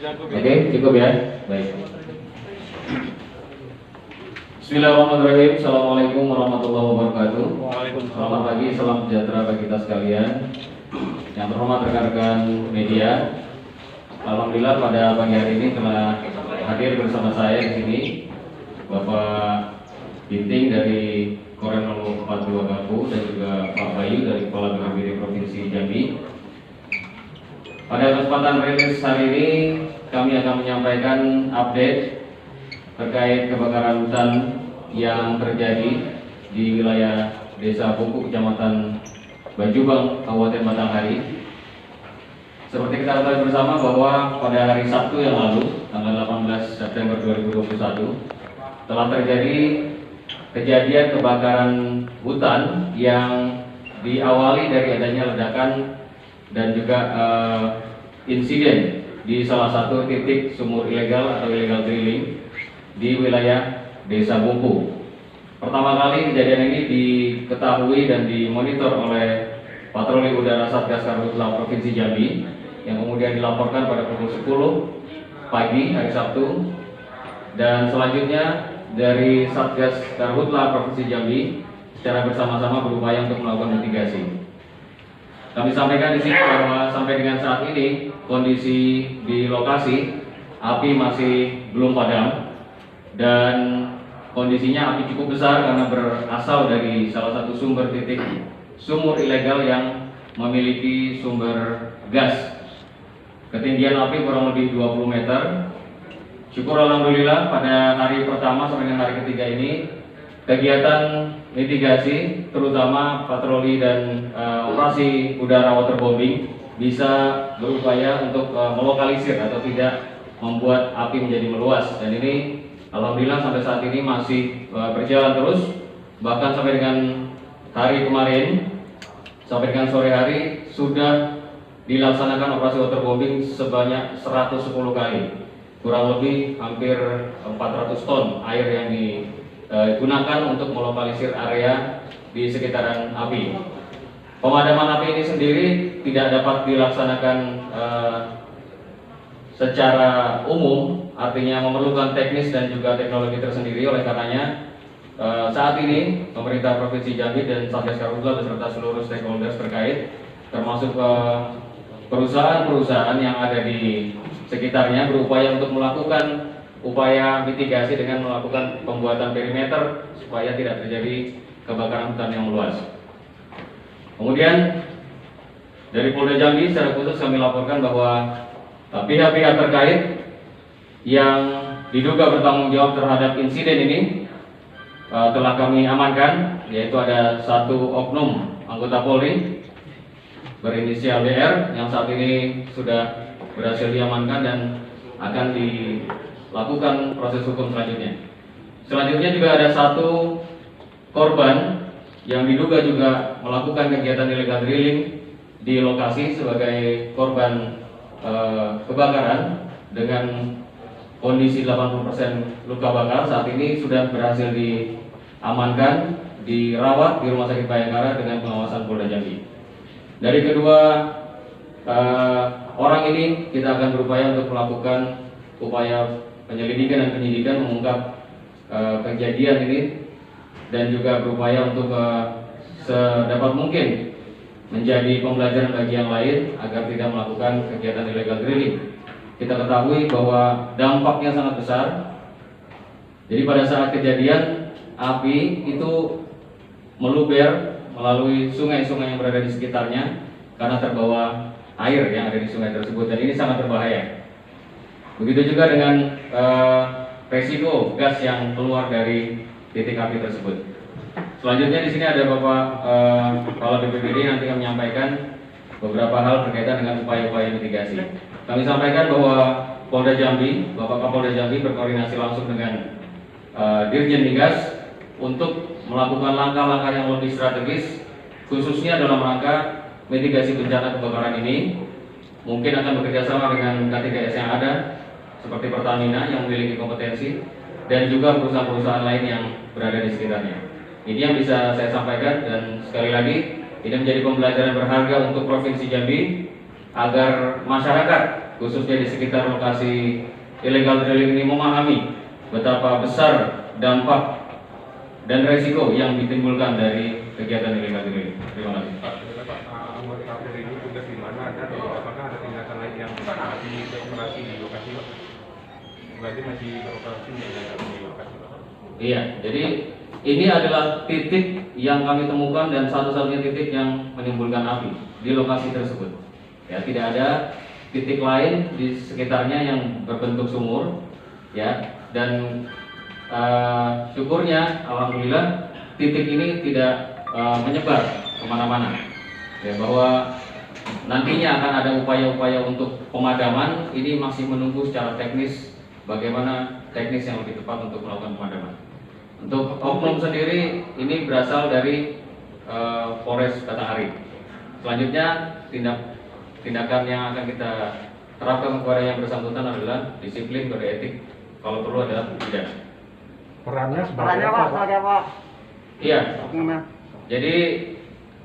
Oke, cukup ya. Baik. Bismillahirrahmanirrahim. Assalamualaikum warahmatullahi wabarakatuh. Selamat pagi, salam sejahtera bagi kita sekalian. Yang terhormat rekan-rekan media, alhamdulillah pada pagi hari ini telah hadir bersama saya di sini Bapak Binting dari Korem 042 Gapu dan juga Pak Bayu dari Kepala BPBD Provinsi Jambi. Pada kesempatan rilis hari ini kami akan menyampaikan update terkait kebakaran hutan yang terjadi di wilayah Desa Buku, Kecamatan Bajubang, Kabupaten Batanghari. Seperti kita ketahui bersama bahwa pada hari Sabtu yang lalu, tanggal 18 September 2021, telah terjadi kejadian kebakaran hutan yang diawali dari adanya ledakan dan juga insiden di salah satu titik sumur ilegal atau illegal drilling di wilayah Desa Buku. Pertama kali kejadian ini diketahui dan dimonitor oleh Patroli Udara Satgas Karhutla Provinsi Jambi yang kemudian dilaporkan pada pukul 10 pagi hari Sabtu, dan selanjutnya dari Satgas Karhutla Provinsi Jambi secara bersama-sama berupaya untuk melakukan mitigasi. Kami sampaikan di sini bahwa sampai dengan saat ini kondisi di lokasi api masih belum padam dan kondisinya api cukup besar karena berasal dari salah satu sumber titik sumur ilegal yang memiliki sumber gas. Ketinggian api kurang lebih 20 meter. Syukur alhamdulillah pada hari pertama sampai dengan hari ketiga ini kegiatan mitigasi terutama patroli dan operasi udara waterbombing bisa berupaya untuk melokalisir atau tidak membuat api menjadi meluas, dan ini alhamdulillah sampai saat ini masih berjalan terus. Bahkan sampai dengan hari kemarin sampai dengan sore hari sudah dilaksanakan operasi waterbombing sebanyak 110 kali, kurang lebih hampir 400 ton air yang digunakan untuk melokalisir area di sekitaran api. Pemadaman api ini sendiri tidak dapat dilaksanakan secara umum, artinya memerlukan teknis dan juga teknologi tersendiri. Oleh karenanya saat ini pemerintah Provinsi Jambi dan Satgas Karhutla beserta seluruh stakeholders terkait, termasuk perusahaan-perusahaan yang ada di sekitarnya, berupaya untuk melakukan upaya mitigasi dengan melakukan pembuatan perimeter supaya tidak terjadi kebakaran hutan yang meluas. Kemudian dari Polda Jambi secara khusus kami laporkan bahwa pihak-pihak terkait yang diduga bertanggung jawab terhadap insiden ini telah kami amankan, yaitu ada satu oknum anggota Polri berinisial BR yang saat ini sudah berhasil diamankan dan akan dilakukan proses hukum selanjutnya. Selanjutnya juga ada satu korban yang diduga juga melakukan kegiatan illegal drilling di lokasi sebagai korban kebakaran dengan kondisi 80% luka bakar. Saat ini sudah berhasil diamankan, dirawat di Rumah Sakit Bayangkara dengan pengawasan Polda Jambi. Dari kedua orang ini kita akan berupaya untuk melakukan upaya penyelidikan dan penyidikan, mengungkap kejadian ini, dan juga berupaya untuk sedapat mungkin menjadi pembelajaran bagi yang lain agar tidak melakukan kegiatan illegal drilling. Kita ketahui bahwa dampaknya sangat besar. Jadi pada saat kejadian api itu meluber melalui sungai-sungai yang berada di sekitarnya karena terbawa air yang ada di sungai tersebut, dan ini sangat berbahaya. Begitu juga dengan resiko gas yang keluar dari titik api tersebut. Selanjutnya di sini ada Bapak Kepala BPBD nanti akan menyampaikan beberapa hal berkaitan dengan upaya-upaya mitigasi. Kami sampaikan bahwa Polda Jambi, Bapak Kapolda Jambi berkoordinasi langsung dengan Dirjen Migas untuk melakukan langkah-langkah yang lebih strategis, khususnya dalam rangka mitigasi bencana kebakaran ini. Mungkin akan bekerjasama dengan K3S yang ada, seperti Pertamina yang memiliki kompetensi, dan juga perusahaan-perusahaan lain yang berada di sekitarnya. Ini yang bisa saya sampaikan, dan sekali lagi ini menjadi pembelajaran berharga untuk Provinsi Jambi agar masyarakat khususnya di sekitar lokasi illegal drilling ini memahami betapa besar dampak dan resiko yang ditimbulkan dari kegiatan illegal drilling. Terima kasih. Pak, anggota Polri ini tugas di mana dan apakah ada tindakan lain yang masih beroperasi di lokasi, Pak? Berarti masih beroperasi di lokasi, Pak? Iya, jadi ini adalah titik yang kami temukan dan satu-satunya titik yang menimbulkan api di lokasi tersebut. Ya, tidak ada titik lain di sekitarnya yang berbentuk sumur, ya. Dan syukurnya, alhamdulillah, titik ini tidak menyebar kemana-mana. Ya, bahwa nantinya akan ada upaya-upaya untuk pemadaman. Ini masih menunggu secara teknis bagaimana teknis yang lebih tepat untuk melakukan pemadaman. Untuk oknum sendiri ini berasal dari Polres Batanghari. Selanjutnya tindakan yang akan kita terapkan kepada yang bersangkutan adalah disiplin, kode etik, kalau perlu adalah pidana. Perannya sebagai apa? Iya. Jadi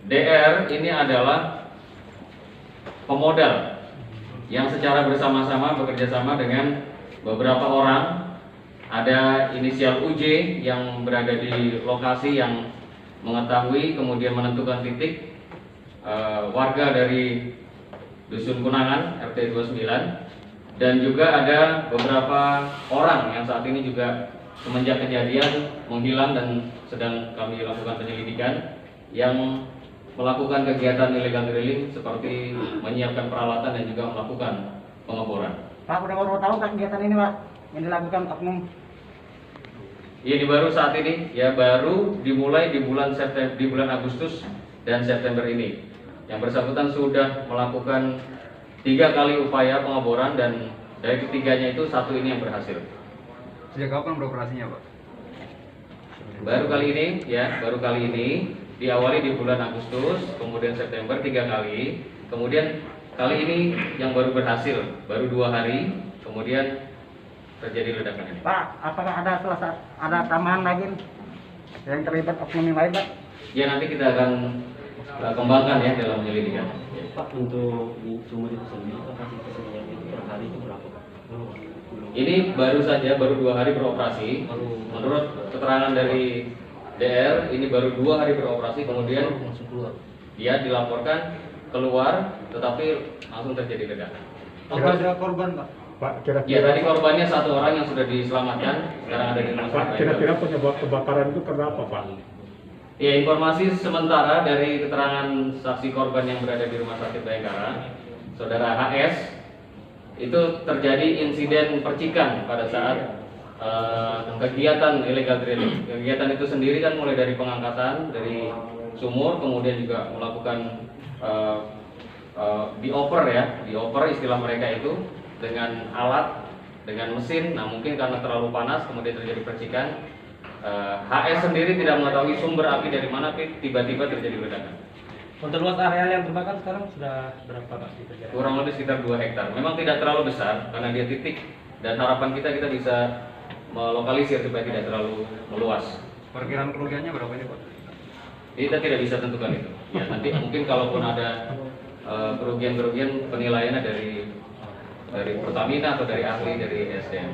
DR ini adalah pemodal yang secara bersama-sama bekerja sama dengan beberapa orang. Ada inisial UJ yang berada di lokasi yang mengetahui kemudian menentukan titik, warga dari Dusun Kunangan RT 29, dan juga ada beberapa orang yang saat ini juga semenjak kejadian menghilang dan sedang kami lakukan penyelidikan, yang melakukan kegiatan illegal drilling seperti menyiapkan peralatan dan juga melakukan pengeboran. Pak, udah baru tahu kan kegiatan ini, Pak, yang dilakukan oknum? Ini baru saat ini, ya, baru dimulai di bulan Agustus dan September ini. Yang bersangkutan sudah melakukan 3 kali upaya pengeboran dan dari ketiganya itu 1 ini yang berhasil. Sejak kapan beroperasinya, Pak? Baru kali ini, ya, baru kali ini diawali di bulan Agustus, kemudian September 3 kali, kemudian kali ini yang baru berhasil, baru 2 hari, kemudian terjadi ledakan ini. Pak, apakah ada tambahan lagi yang terlibat oknum yang lain, Pak? Ya, nanti kita akan kembangkan ya dalam penyelidikan. Pak, untuk sumur itu sendiri kapasitasnya itu per hari itu berapa, Pak? Ini baru saja, baru 2 hari beroperasi. Menurut keterangan dari DR, ini baru 2 hari beroperasi, kemudian langsung keluar. dia dilaporkan keluar, tetapi langsung terjadi ledakan. Apakah ada korban, Pak? Pak, Ya, kira-kira tadi korbannya 1 orang yang sudah diselamatkan, sekarang ada di rumah Pak, sakit. kira-kira penyebab kebakaran itu kenapa, Pak? Ya, informasi sementara dari keterangan saksi korban yang berada di rumah sakit Bayangkara, saudara HS, itu terjadi insiden percikan pada saat kegiatan illegal drilling. Kegiatan itu sendiri kan mulai dari pengangkatan dari sumur, kemudian juga melakukan dioper istilah mereka itu, dengan alat, dengan mesin. Nah, mungkin karena terlalu panas kemudian terjadi percikan. HS sendiri tidak mengetahui sumber api dari mana, tapi tiba-tiba terjadi ledakan. Untuk luas area yang terbakar sekarang sudah berapa, Pak? Kurang lebih sekitar 2 hektar. Memang tidak terlalu besar karena dia titik, dan harapan kita bisa melokalisir supaya tidak terlalu meluas. Perkiraan kerugiannya berapa ini, Pak? Kita tidak bisa tentukan itu. Ya, nanti mungkin kalaupun ada kerugian-kerugian, penilaiannya dari Pertamina atau dari ahli dari SDM.